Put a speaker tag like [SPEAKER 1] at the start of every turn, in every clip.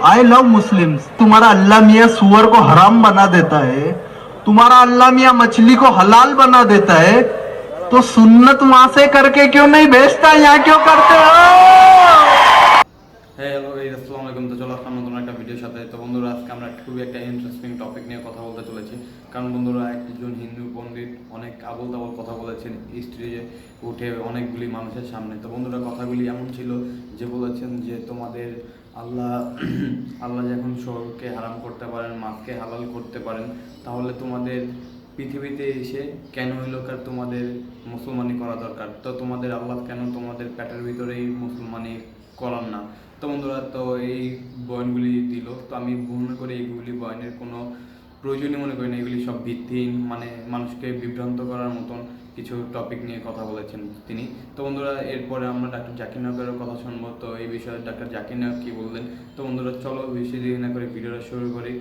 [SPEAKER 1] I love Muslims. तुम्हारा अल्लाह मियाँ सुअर को हराम बना देता है, तुम्हारा अल्लाह मियाँ मछली को हलाल बना देता है, तो सुन्नत वहां से करके क्यों नहीं भेजता, यहाँ क्यों करते हो?
[SPEAKER 2] হ্যাঁ হ্যালো গাইস, আসসালামু আলাইকুম। তো চলো আসলাম নতুন একটা ভিডিওর সাথে। তো বন্ধুরা, আজকে আমরা খুবই একটা ইন্টারেস্টিং টপিক নিয়ে কথা বলতে চলেছি। কারণ বন্ধুরা, একজন হিন্দু পণ্ডিত অনেক আবোল তাবোল কথা বলেছেন স্টেজে উঠে অনেকগুলি মানুষের সামনে। তো বন্ধুরা, কথাগুলি এমন ছিল যে বলেছেন যে তোমাদের আল্লাহ আল্লাহ যখন শুয়োরকে হারাম করতে পারেন, মাছকে হালাল করতে পারেন, তাহলে তোমাদের পৃথিবীতে এসে কেন হইল কার তোমাদের মুসলমানি করা দরকার? তো তোমাদের আল্লাহ কেন তোমাদের পেটের ভিতরেই মুসলমানি করান না? তো বন্ধুরা, তো এই বয়ানগুলি দিল। তো আমি মনে করি এইগুলি বয়ানের কোনো প্রয়োজনই মনে করি না। এগুলি সব ভিত্তিহীন, মানে মানুষকে বিভ্রান্ত করার মতন কিছু টপিক নিয়ে কথা বলেছেন তিনি। তো বন্ধুরা, এরপরে আমরা ডাক্তার জাকির নায়কের কথা শুনবো। তো এই বিষয়ে ডাক্তার জাকির নায়ক কী বললেন। তো বন্ধুরা, চলো বেশি দেরি না করে ভিডিওটা শুরু করি।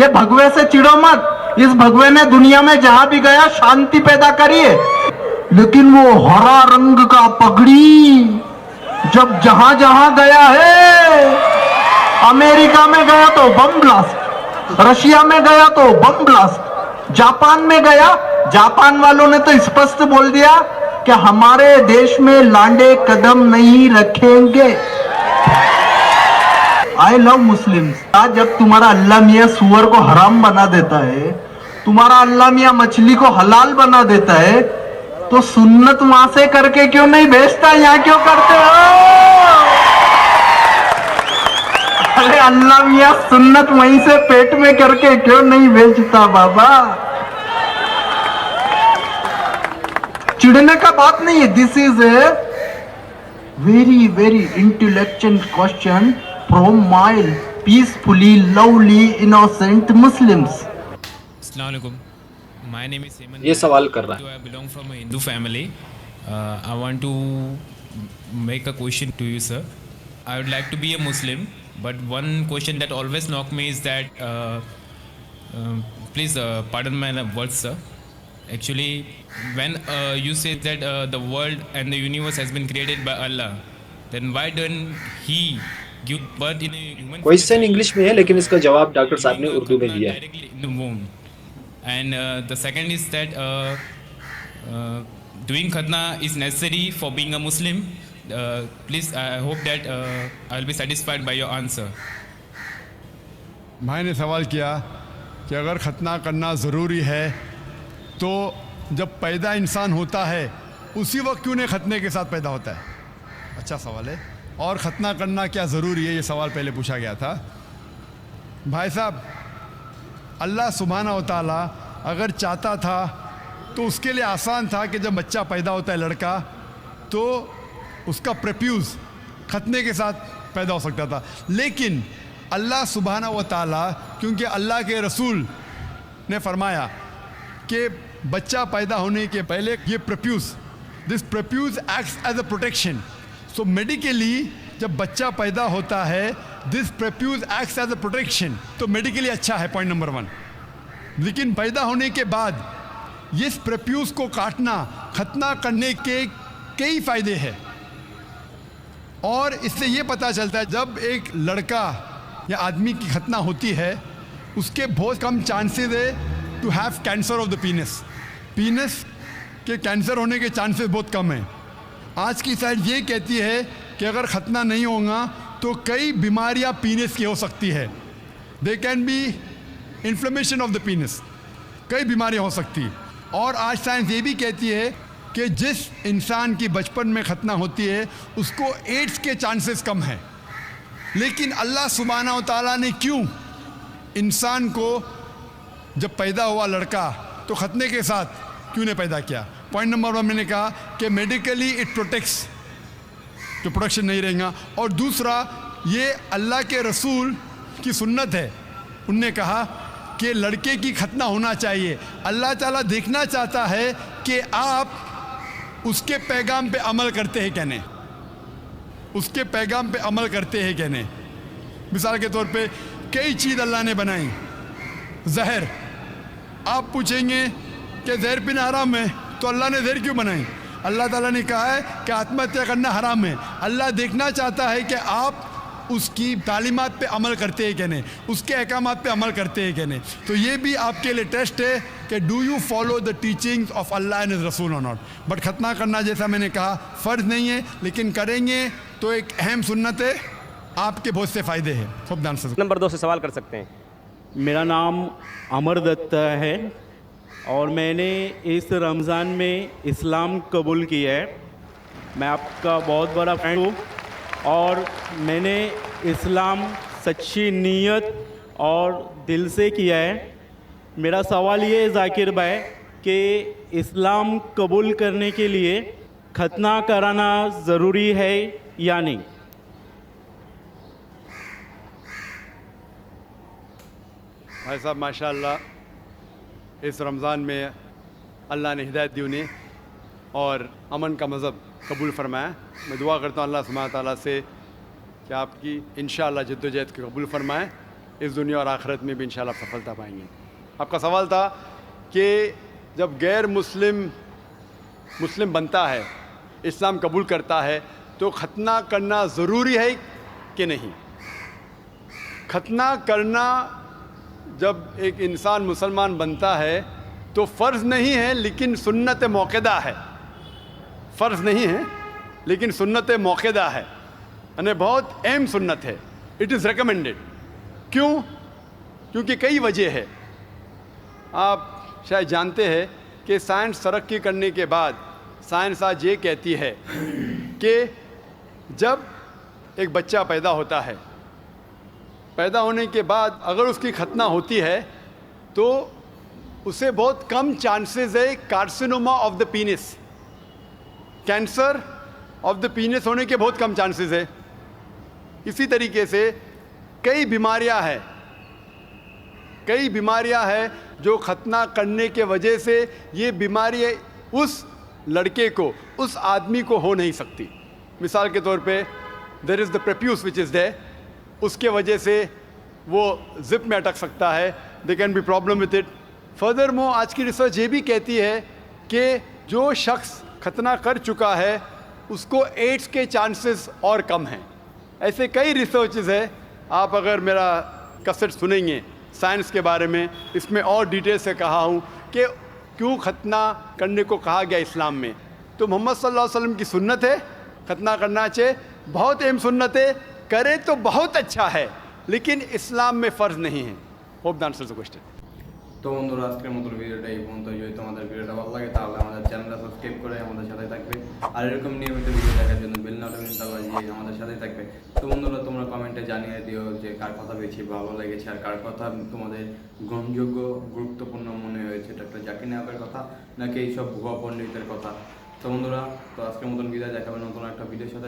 [SPEAKER 1] ये भगवे से चिढ़ो मत। इस भगवे ने दुनिया में जहां भी गया शांति पैदा करी है, लेकिन वो हरा रंग का पगड़ी जब जहां जहां गया है, अमेरिका में गया तो बम ब्लास्ट, रशिया में गया तो बम ब्लास्ट, जापान में गया, जापान वालों ने तो स्पष्ट बोल दिया कि हमारे देश में लांडे कदम नहीं रखेंगे। I love Muslims. आज जब तुम्हारा अल्लाह मियाँ सुअर को हराम बना देता है, तुम्हारा अल्लाह मियाँ मछली को हलाल बना देता है, तो सुन्नत वहां से करके क्यों नहीं भेजता, यहाँ क्यों करते हो? अरे अल्लाह मियाँ सुन्नत वहीं से पेट में करके क्यों नहीं भेजता बाबा? चिढ़ने का बात नहीं है। This is a very very intellectual question from my peacefully lovely innocent Muslims.
[SPEAKER 3] Assalamualaikum. My name is Seman.
[SPEAKER 4] ये सवाल कर रहा है।
[SPEAKER 3] I belong from a Hindu family. I want to make a question to you, sir. I would like to be a Muslim, but one question that always knock me is that please pardon my words, sir. Actually, when you say that the world and the universe has been created by Allah, then why don't He give birth in a human?
[SPEAKER 4] Question English में है, लेकिन इसका जवाब doctor साहब ने उर्दू में दिया है।
[SPEAKER 3] Directly in the womb. And the second is that doing khatna is necessary for being a Muslim. Please, I hope that I will be satisfied by your answer.
[SPEAKER 5] भाई ने सवाल किया कि अगर खतना करना ज़रूरी है तो जब पैदा इंसान होता है उसी वक्त क्यों नहीं खतने के साथ पैदा होता है? अच्छा सवाल है। और ख़तना करना क्या ज़रूरी है, ये सवाल पहले पूछा गया था। भाई साहब, अल्लाह सुब्हाना व तआला अगर चाहता था तो उसके लिए आसान था कि जब बच्चा पैदा होता है लड़का, तो उसका प्रेप्यूज़ खतने के साथ पैदा हो सकता था। लेकिन अल्लाह सुब्हाना व तआला, क्योंकि अल्लाह के रसूल ने फरमाया कि बच्चा पैदा होने के पहले ये prepuce, this prepuce acts as a protection. So medically जब बच्चा पैदा होता है, this prepuce acts as a protection, तो मेडिकली अच्छा है, पॉइंट नंबर 1। लेकिन पैदा होने के बाद इस प्रेप्यूज को काटना, खतना करने के कई फ़ायदे हैं। और इससे ये पता चलता है जब एक लड़का या आदमी की खतना होती है, उसके बहुत कम चांसेस है to have cancer of the penis. Penis के कैंसर होने के चांसेस बहुत कम हैं। आज की साइंस ये कहती है कि अगर खतना नहीं होगा तो कई बीमारियां पीनस की हो सकती है। They can B inflammation of the पीनस, कई बीमारियां हो सकती। और आज साइंस ये भी कहती है कि जिस इंसान की बचपन में खतना होती है उसको एड्स के चांसेस कम हैं। लेकिन अल्लाह सुब्हाना व तआला ने क्यों इंसान को जब पैदा हुआ लड़का तो खतने के साथ क्यों नहीं पैदा किया? पॉइंट नंबर 1 मैंने कहा कि मेडिकली इट प्रोटेक्ट्स, तो प्रोटेक्शन नहीं रहेगा। और दूसरा, ये अल्लाह के रसूल की सुन्नत है। उनने कहा कि लड़के की खतना होना चाहिए। अल्लाह ताला देखना चाहता है कि आप उसके पैगाम पे अमल करते हैं क्या नहीं, उसके पैगाम पे अमल करते हैं क्या नहीं। मिसाल के तौर पे कई चीज़ अल्लाह ने बनाई। जहर, आप पूछेंगे कि जहर पीना हराम है, तो अल्लाह ने जहर क्यों बनाई? अल्लाह ताला ने कहा है कि आत्महत्या करना हराम है। अल्लाह देखना चाहता है कि आप उसकी तालीमात पे अमल करते हैं कि नहीं, उसके अहकामात पे अमल करते हैं कि नहीं। तो ये भी आपके लिए टेस्ट है कि do you follow the teachings of Allah and his रसूल और नॉट। बट खतना करना जैसा मैंने कहा फ़र्ज़ नहीं है, लेकिन करेंगे तो एक अहम सुन्नत है, आपके बहुत से फ़ायदे हैं। खूब ध्यान से
[SPEAKER 6] नंबर 2 से सवाल कर सकते हैं।
[SPEAKER 7] मेरा नाम अमर दत्त है और मैंने इस रमज़ान में इस्लाम कबूल किया है। मैं आपका बहुत बड़ा फैन हूँ और मैंने इस्लाम सच्ची नीयत और दिल से किया है। मेरा सवाल ये है जाकिर भाई कि इस्लाम कबूल करने के लिए खतना कराना ज़रूरी है या नहीं?
[SPEAKER 5] भाई साहब माशाअल्लाह, इस रमज़ान में अल्लाह ने हिदायत दी उन्हें और अमन का मज़हब कबूल फरमाया। मैं दुआ करता हूँ अल्लाह सुब्हानहू तआला से कि आपकी इंशाअल्लाह जद्दोजहद को कबूल फरमाए, इस दुनिया और आखिरत में भी इंशाअल्लाह आप सफलता पाएंगे। आपका सवाल था कि जब गैर मुस्लिम बनता है, इस्लाम कबूल करता है, तो खतना करना ज़रूरी है कि नहीं। खतना करना जब एक इंसान मुसलमान बनता है तो फ़र्ज़ नहीं है लेकिन सुन्नत मौक़दा है। फ़र्ज़ नहीं है लेकिन सुन्नत मौक़दा है, यानी बहुत अहम सुन्नत है। It is recommended. क्यों? क्योंकि कई वजह है। आप शायद जानते हैं कि साइंस तरक्की करने के बाद साइंस आज ये कहती है कि जब एक बच्चा पैदा होता है, पैदा होने के बाद अगर उसकी खतना होती है तो उसे बहुत कम चांसेस है carcinoma of the penis, cancer of the penis होने के बहुत कम चांसेस है। इसी तरीके से कई बीमारियां हैं जो खतना करने के वजह से ये बीमारी उस लड़के को, उस आदमी को हो नहीं सकती। मिसाल के तौर पे there is the prepuce which is there, उसके वजह से वो जिप में अटक सकता है, they can be problem with it. Furthermore आज की रिसर्च ये भी कहती है कि जो शख्स खतना कर चुका है उसको एड्स के चांसेस और कम हैं। ऐसे कई रिसर्चेस है। आप अगर मेरा कैसेट सुनेंगे साइंस के बारे में, इसमें और डिटेल से कहा हूँ कि क्यों खतना करने को कहा गया इस्लाम में। तो मोहम्मद सल्लल्लाहु अलैहि वसल्लम की सुन्नत है, खतना करना चाहिए, बहुत अहम सुन्नत है, करे तो बहुत अच्छा है, लेकिन इस्लाम में फ़र्ज़ नहीं है। Hope the answer the question.
[SPEAKER 2] তো বন্ধুরা আজকের মতো ভিডিওটা এই পর্যন্ত। যদি তোমাদের ভিডিওটা ভালো লাগে তাহলে আমাদের চ্যানেলটা সাবস্ক্রাইব করে আমাদের সাথে থাকবে, আর এরকম নিয়মিত ভিডিও দেখার জন্য বেল নোটিফিকেশনটা বাজিয়ে আমাদের সাথে থাকবে। তো বন্ধুরা তোমরা কমেন্টে জানিয়ে দিও যে কার কথা বেশি ভালো লেগেছে আর কার কথা তোমাদের গ্রহণযোগ্য গুরুত্বপূর্ণ মনে হয়েছে, ডক্টর জাকির নায়কের কথা নাকি এইসব ভুয়া পণ্ডিতের কথা। তো বন্ধুরা, তো আজকের মতন বিদায়, দেখাবে নতুন একটা ভিডিওর সাথে।